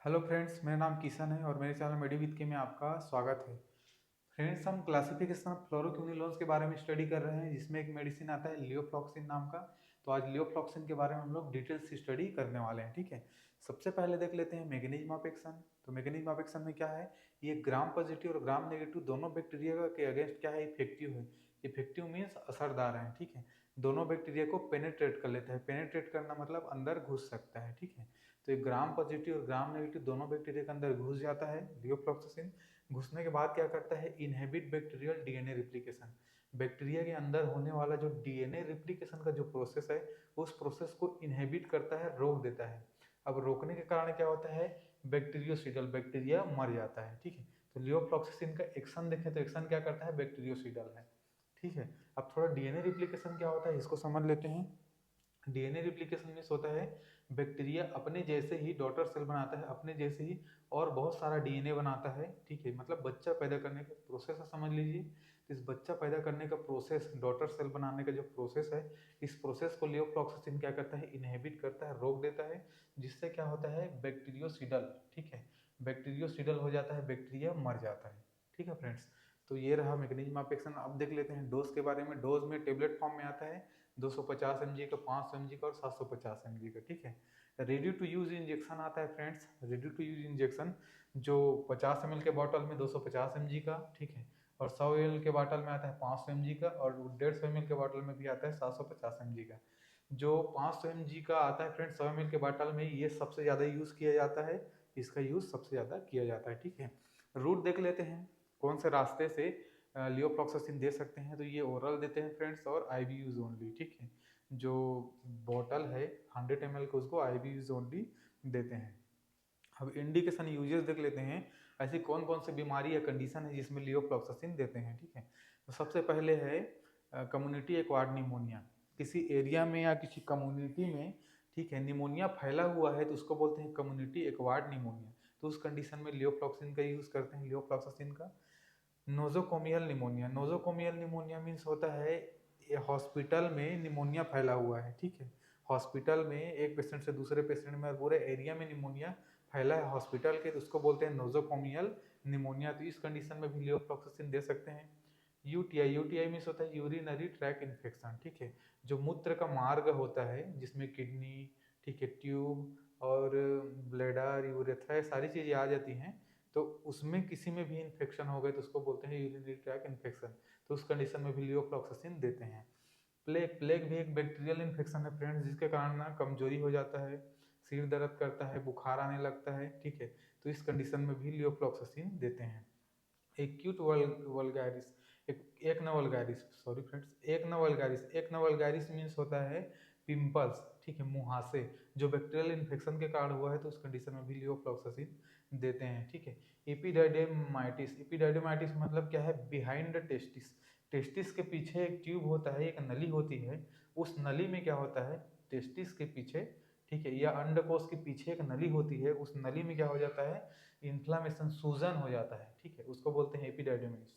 Hello friends, मेरा नाम किशन है और मेरे चैनल मेडिविद के में आपका स्वागत है। फ्रेंड्स, हम क्लासिफिकेशन ऑफ फ्लोरोक्विनोलोन्स के बारे में स्टडी कर रहे हैं, जिसमें एक मेडिसिन आता है लियोफ्लॉक्सिन नाम का। तो आज लियोफ्लॉक्सिन के बारे में हम लोग डिटेल्स से स्टडी करने वाले हैं। ठीक है, सबसे पहले देख लेते हैं मैकेनिज्म ऑफ एक्शन। तो मैकेनिज्म ऑफ एक्शन में क्या है, ये ग्राम पॉजिटिव और ग्राम नेगेटिव दोनों बैक्टीरिया के अगेंस्ट क्या है, इफेक्टिव है। इफेक्टिव मीन्स असरदार है। ठीक है, दोनों बैक्टीरिया को पेनेट्रेट कर लेता है। पेनेट्रेट करना मतलब अंदर घुस सकता है। ठीक है, तो ये ग्राम पॉजिटिव और ग्राम नेगेटिव दोनों बैक्टीरिया के अंदर घुस जाता है लियोफ्लॉक्सिन। घुसने के बाद क्या करता है, inhibit bacterial DNA replication. Bacteria के अंदर होने वाला जो डीएनए रिप्लिकेशन का जो प्रोसेस है, उस प्रोसेस को इनहेबिट करता है, रोक देता है। अब रोकने के कारण क्या होता है, बैक्टीरियोसिडल, बैक्टीरिया मर जाता है। ठीक है, तो लियोफ्लॉक्सिन का एक्शन देखें तो एक्शन क्या करता है, बैक्टीरियोसिडल है। ठीक है, अब थोड़ा डीएनए रिप्लिकेशन क्या होता है इसको समझ लेते हैं। डीएनए रिप्लिकेशन में होता है, बैक्टीरिया अपने जैसे ही डॉटर सेल बनाता है, अपने जैसे ही और बहुत सारा डीएनए बनाता है। ठीक है, मतलब बच्चा पैदा करने का प्रोसेस है, समझ लीजिए। तो इस बच्चा पैदा करने का प्रोसेस, डॉटर सेल बनाने का जो प्रोसेस है, इस प्रोसेस को लियोफ्लॉक्सिन क्या करता है, इनहेबिट करता है, रोक देता है। जिससे क्या होता है, बैक्टीरियोसिडल। ठीक है, बैक्टीरियोसिडल हो जाता है, बैक्टीरिया मर जाता है। ठीक है फ्रेंड्स, तो ये रहा मैकेनिज्म ऑफ एक्शन। अब देख लेते हैं डोज के बारे में। डोज में टेबलेट फॉर्म में आता है, 250 mg का, 500 mg का और 750 mg का। ठीक है, रेडी टू यूज इंजेक्शन आता है friends. Ready to use injection जो 50 ml के बॉटल में 250 mg का, ठीक है, और 100 ml के बॉटल में आता है 500 mg का, और 150 ml के बॉटल में भी आता है 750 mg का। जो 500 mg का आता है फ्रेंड्स 100 ml के बॉटल में, ये सबसे ज़्यादा यूज़ किया जाता है। इसका यूज़ सबसे ज़्यादा किया जाता है। ठीक है, रूट देख लेते हैं, कौन से रास्ते से लियोफ्लॉक्सासिन दे सकते हैं। तो ये ओरल देते हैं फ्रेंड्स, और आईवी यूज ओनली। ठीक है, जो बॉटल है 100 ml को, उसको आईवी यूज ओनली देते हैं। अब इंडिकेशन यूजेस देख लेते हैं, ऐसी कौन कौन सी बीमारी या कंडीशन है जिसमें लियोफ्लॉक्सासिन देते हैं। ठीक है, तो सबसे पहले है कम्युनिटी एक्वायर्ड निमोनिया। किसी एरिया में या किसी कम्युनिटी में, ठीक है, निमोनिया फैला हुआ है तो उसको बोलते हैं कम्युनिटी एक्वायर्ड निमोनिया। तो उस कंडीशन में लियोफ्लॉक्सिन का यूज करते हैं, लियोफ्लॉक्सासिन का। Nosocomial pneumonia. Nosocomial pneumonia means होता है, ये हॉस्पिटल में निमोनिया फैला हुआ है। ठीक है, हॉस्पिटल में एक पेशेंट से दूसरे पेशेंट में, पूरे एरिया में निमोनिया फैला है हॉस्पिटल के, तो उसको बोलते हैं नोजोकोमियल निमोनिया। तो इस कंडीशन में भी लियोफ्लॉक्सासिन दे सकते हैं। यूटीआई। यूटीआई मीन्स होता है यूरिनरी ट्रैक इन्फेक्शन। ठीक है, जो मूत्र का मार्ग होता है, जिसमें किडनी, ठीक है, ट्यूब और ब्लैडर, यूरेथ्रा, सारी चीज़ें आ जाती हैं। तो उसमें किसी में भी इन्फेक्शन हो गए तो उसको बोलते हैं यूरिनरी ट्रैक इन्फेक्शन। तो उस कंडीशन में भी लियोफ्लॉक्सासिन देते हैं। प्लेग। प्लेग भी एक बैक्टीरियल इन्फेक्शन है फ्रेंड्स, जिसके कारण ना कमजोरी हो जाता है, सिर दर्द करता है, बुखार आने लगता है। ठीक है, तो इस कंडीशन में भी लियोफ्लॉक्सासिन देते हैं। एक्यूट वल्गारिस, एक न वल्गारिस, सॉरी फ्रेंड्स, एक न वल्गारिस। एक न वल्गारिस मीन्स होता है पिंपल्स। ठीक है, मुहासे, जो बैक्टीरियल इन्फेक्शन के कारण हुआ है, तो उस कंडीशन में भी लियोफ्लॉक्सासिन देते हैं। ठीक है, एपिडाइडेमाइटिस। एपिडाइडेमाइटिस मतलब क्या है, बिहाइंड द टेस्टिस। टेस्टिस के पीछे एक ट्यूब होता है, एक नली होती है। उस नली में क्या होता है, टेस्टिस के पीछे, ठीक है, या अंडकोश के पीछे एक नली होती है, उस नली में क्या हो जाता है, इन्फ्लामेशन, सूजन हो जाता है। ठीक है, उसको बोलते हैं एपिडाइडेमाइटिस,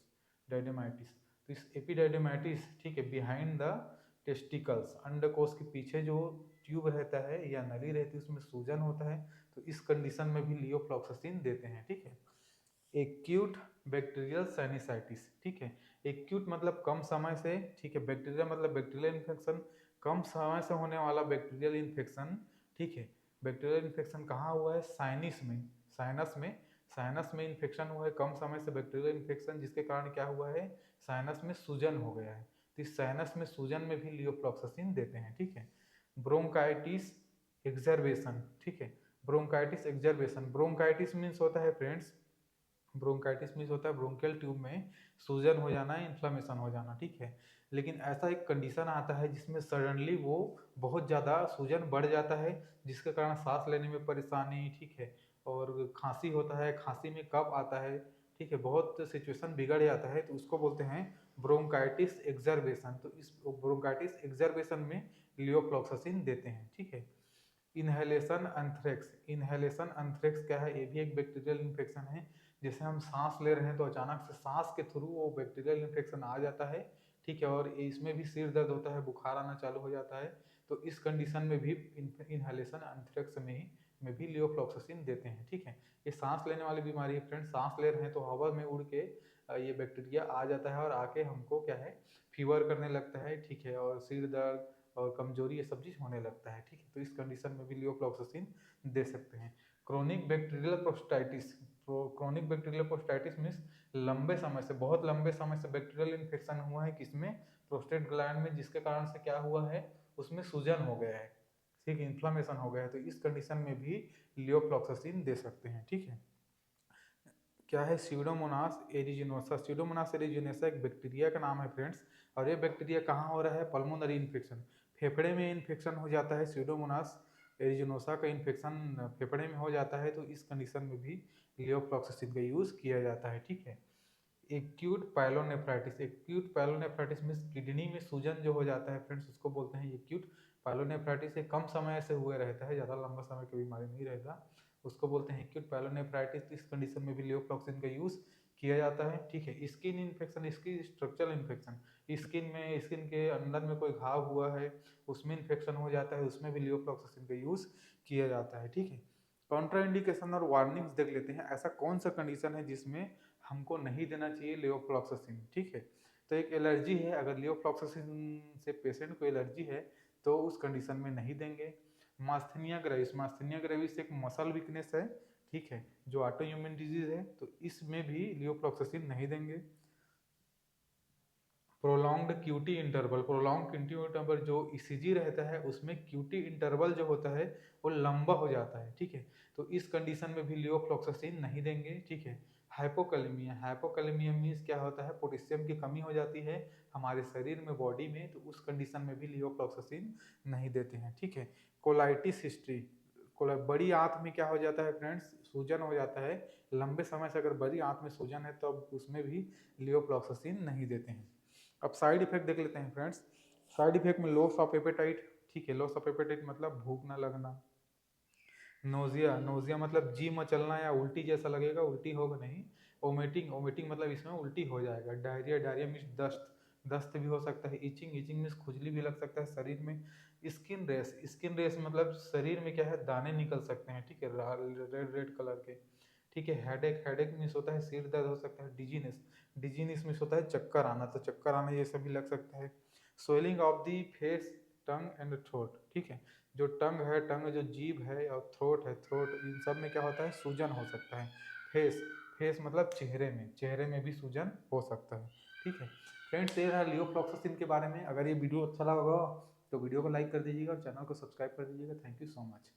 डाइडेमाइटिस। तो इस एपिडाइडेमाइटिस, ठीक है, बिहाइंड द टेस्टिकल्स, अंडकोश के पीछे जो ट्यूब रहता है या नली रहती है, उसमें सूजन होता है। तो इस कंडीशन में भी लियोफ्लॉक्सासिन देते हैं। ठीक है, एक्यूट बैक्टीरियल साइनसाइटिस। ठीक है, एक्यूट मतलब कम समय से, ठीक है, बैक्टीरिया मतलब बैक्टीरियल इन्फेक्शन, कम समय से होने वाला बैक्टीरियल इन्फेक्शन। ठीक है, बैक्टीरियल इन्फेक्शन कहाँ हुआ है, साइनिस में, साइनस में। साइनस में इन्फेक्शन हुआ है कम समय से, बैक्टीरियल इन्फेक्शन, जिसके कारण क्या हुआ है, साइनस में सूजन हो गया है। तो इस साइनस में सूजन में भी लियोफ्लॉक्सासिन देते हैं। ठीक है, ब्रोंकाइटिस एक्जर्वेशन। ठीक है, ब्रोंकाइटिस एक्जर्वेशन। ब्रोंकाइटिस मीन्स होता है फ्रेंड्स, ब्रोंकाइटिस मीन्स होता है ब्रोंकियल ट्यूब में सूजन हो जाना, इन्फ्लामेशन हो जाना। ठीक है, लेकिन ऐसा एक कंडीशन आता है जिसमें सडनली वो बहुत ज़्यादा सूजन बढ़ जाता है, जिसके कारण सांस लेने में परेशानी, ठीक है, और खांसी होता है, खांसी में कफ आता है। ठीक है, बहुत सिचुएशन बिगड़ जाता है, तो उसको बोलते हैं ब्रोंकाइटिस एक्जर्वेशन। तो इस ब्रोंकाइटिस एक्जर्वेशन में लियोफ्लॉक्सासिन देते हैं। ठीक है, इनहेलेशन एंथ्रेक्स। इनहेलेशन एंथ्रेक्स क्या है, ये भी एक बैक्टीरियल इन्फेक्शन है। जैसे हम सांस ले रहे हैं तो अचानक से सांस के थ्रू वो बैक्टीरियल इन्फेक्शन आ जाता है। ठीक है, और इसमें भी सिर दर्द होता है, बुखार आना चालू हो जाता है। तो इस कंडीशन में भी इनहेलेशन एंथ्रेक्स में ही में भी लियोफ्लॉक्सासिन देते हैं। ठीक है, ये सांस लेने वाली बीमारी है फ्रेंड्स। सांस ले रहे हैं तो हवा में उड़ के ये बैक्टीरिया आ जाता है और आके हमको क्या है, फीवर करने लगता है। ठीक है, और सिर दर्द और कमजोरी ये सब चीज होने लगता है। ठीक है, तो इस कंडीशन में भी लियोफ्लॉक्सासिन दे सकते हैं। Chronic bacterial प्रोस्टाइटिस, chronic bacterial प्रोस्टाइटिस means लंबे समय से, बहुत लंबे समय से बैक्टीरियल इन्फेक्शन हुआ है किसमें, प्रोस्टेट ग्लैंड में, जिसके कारण से क्या हुआ है, उसमें सूजन हो गया है, ठीक, इन्फ्लामेशन हो गया है। तो इस कंडीशन में भी लियोफ्लॉक्सासिन दे सकते हैं। ठीक है, क्या है, स्यूडोमोनास एरिजिनोसा। स्यूडोमोनास एरिजिनोसा एक बैक्टीरिया का नाम है फ्रेंड्स, और ये बैक्टीरिया कहाँ हो रहा है, पल्मोनरी इन्फेक्शन, फेफड़े में इन्फेक्शन हो जाता है। स्यूडोमोनास एरिजिनोसा का इन्फेक्शन फेफड़े में हो जाता है, तो इस कंडीशन में भी लियोफ्लॉक्सासिन का यूज किया जाता है। ठीक है, acute pyelonephritis, acute pyelonephritis means kidney में सूजन जो हो जाता है फ्रेंड्स, उसको बोलते हैं एक्यूट पायलोनेफ्राइटिस। कम समय से हुए रहता है, ज़्यादा लंबा समय की बीमारी नहीं रहता, उसको बोलते हैं एक्यूट पायलोनेफ्राइटिस। इस कंडीशन में भी लियोफ्लॉक्सिन का यूज किया जाता है। ठीक है, स्किन इन्फेक्शन, इसकी स्ट्रक्चरल इन्फेक्शन, स्किन में, स्किन के अंदर में कोई घाव हुआ है, उसमें इन्फेक्शन हो जाता है, उसमें भी लियोफ्लॉक्सिन का यूज किया जाता है। ठीक है, कॉन्ट्राइंडिकेशन और वार्निंग्स देख लेते हैं। ऐसा कौन सा कंडीशन है जिसमें हमको नहीं देना चाहिए लियोफ्लॉक्सासिन। ठीक है, तो एक एलर्जी है, अगर लियोफ्लॉक्सासिन से पेशेंट को एलर्जी है तो उस कंडीशन में नहीं देंगे। मास्थेनिया ग्रेविस, मास्थेनिया ग्रेविस एक मसल वीकनेस है, ठीक है, जो ऑटो इम्यून डिजीज है, तो इसमें भी लियोफ्लॉक्सासिन नहीं देंगे। Prolonged QT interval, prolong QT interval जो ईसीजी रहता है उसमें क्यूटी इंटरवल जो होता है वो लंबा हो जाता है। ठीक है, तो इस कंडीशन में भी लियोफ्लॉक्सासिन नहीं देंगे। ठीक है, हाइपोकैलेमिया, हाइपोकैलेमिया मीन्स क्या होता है, पोटेशियम की कमी हो जाती है हमारे शरीर में, बॉडी में, तो उस कंडीशन में भी लियोफ्लॉक्सासिन नहीं देते हैं। ठीक है, कोलाइटिस हिस्ट्री, बड़ी आंत में क्या हो जाता है फ्रेंड्स, सूजन हो जाता है, लंबे समय से अगर बड़ी आंत में सूजन है तो अब उसमें भी लियोफ्लॉक्सासिन नहीं देते हैं। अब साइड इफेक्ट देख लेते हैं फ्रेंड्स। साइड इफेक्ट में लॉस ऑफ एपेटाइट, ठीक है, लॉस ऑफ एपेटाइट मतलब भूख ना लगना। नोजिया, नोजिया मतलब जी मचलना या उल्टी जैसा लगेगा, उल्टी होगा नहीं। ओमेटिंग, ओमेटिंग मतलब इसमें उल्टी हो जाएगा। डायरिया, डायरिया मीन्स दस्त, दस्त भी हो सकता है। इचिंग, इचिंग मीन्स खुजली भी लग सकता है शरीर में। स्किन रेस, स्किन रेस मतलब शरीर में क्या है, दाने निकल सकते हैं। ठीक है, रेड रेड कलर के। ठीक है, हेडेक, हेडेक मीन्स होता है सिर दर्द हो सकता है। डिजीनेस, डिजीनेस मीन्स होता है चक्कर आना, तो चक्कर आना ये सब भी लग सकता है। Swelling of the face, tongue and throat, ठीक है, जो टंग है, टंग जो जीभ है, और थ्रोट है, थ्रोट, इन सब में क्या होता है, सूजन हो सकता है। फेस, फेस मतलब चेहरे में, चेहरे में भी सूजन हो सकता है। ठीक है फ्रेंड्स, ये रहा लियोफ्लॉक्सासिन के बारे में। अगर ये वीडियो अच्छा लगा होगा तो वीडियो को लाइक कर दीजिएगा और चैनल को सब्सक्राइब कर दीजिएगा। Thank you so much.